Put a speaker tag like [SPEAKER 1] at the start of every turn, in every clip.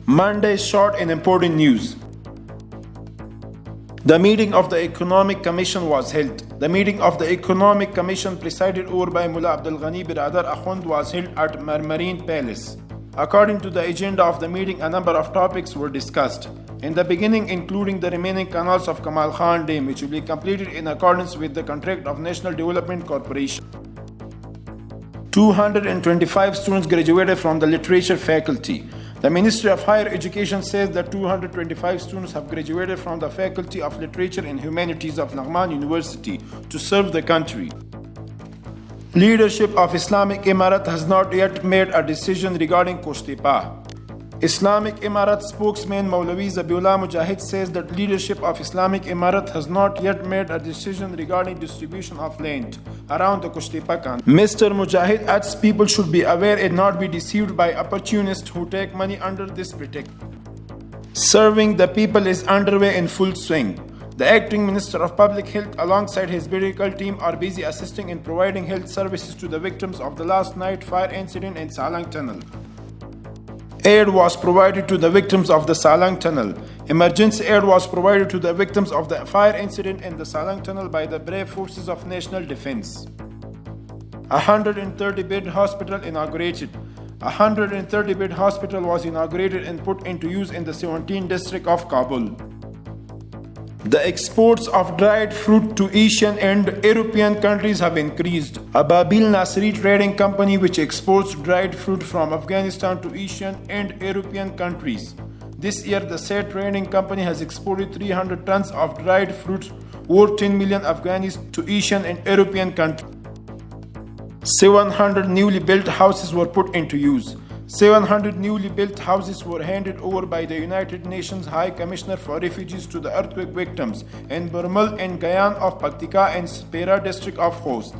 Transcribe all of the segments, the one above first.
[SPEAKER 1] Monday's short and important news. The meeting of the Economic Commission was held. The meeting of the Economic Commission presided over by Mullah Abdul Ghani Biradar Akhund was held at Marmarine Palace. According to the agenda of the meeting, a number of topics were discussed. In the beginning, including the remaining canals of Kamal Khan Dam, which will be completed in accordance with the contract of National Development Corporation. 225 students graduated from the literature faculty. The Ministry of Higher Education says that 225 students have graduated from the Faculty of Literature and Humanities of Naghman University to serve the country. Leadership of Islamic Emirat has not yet made a decision regarding Qushtepa. Islamic Emirat spokesman Maulavi Zabiullah Mujahid says that leadership of Islamic Emirat has not yet made a decision regarding distribution of land around the Qushtepa country. Mr. Mujahid adds people should be aware and not be deceived by opportunists who take money under this pretext. Serving the people is underway in full swing. The acting Minister of Public Health alongside his medical team are busy assisting in providing health services to the victims of the last night fire incident in Salang Tunnel. Aid was provided to the victims of the Salang Tunnel. Emergency aid was provided to the victims of the fire incident in the Salang Tunnel by the brave forces of National Defense. 130-bed hospital inaugurated. 130-bed hospital was inaugurated and put into use in the 17th district of Kabul. The exports of dried fruit to Asian and European countries have increased. Ababil Nasri Trading Company, which exports dried fruit from Afghanistan to Asian and European countries. This year, the said trading company has exported 300 tons of dried fruit worth 10 million Afghanis to Asian and European countries. 700 newly built houses were put into use. 700 newly built houses were handed over by the United Nations High Commissioner for Refugees to the earthquake victims in Burmal and Gayan of Paktika and Spera district of Khost.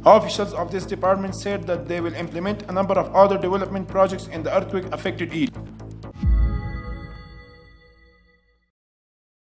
[SPEAKER 1] Officials of this department said that they will implement a number of other development projects in the earthquake affected area.